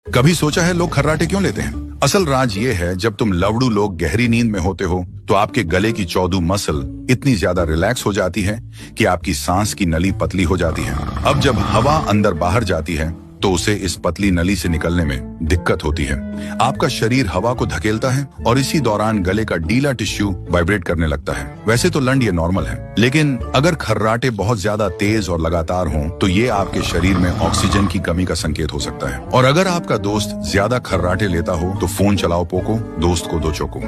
कभी सोचा है लोग खर्राटे क्यों लेते हैं? असल राज ये है, जब तुम लवड़ू लोग गहरी नींद में होते हो तो आपके गले की चौदह मसल इतनी ज्यादा रिलैक्स हो जाती है कि आपकी सांस की नली पतली हो जाती है। अब जब हवा अंदर बाहर जाती है तो उसे इस पतली नली से निकलने में दिक्कत होती है। आपका शरीर हवा को धकेलता है और इसी दौरान गले का ढीला टिश्यू वाइब्रेट करने लगता है। वैसे तो लंड ये नॉर्मल है, लेकिन अगर खर्राटे बहुत ज्यादा तेज और लगातार हों तो ये आपके शरीर में ऑक्सीजन की कमी का संकेत हो सकता है। और अगर आपका दोस्त ज्यादा खर्राटे लेता हो तो फोन चलाओ पोको, दोस्त को दो चोको।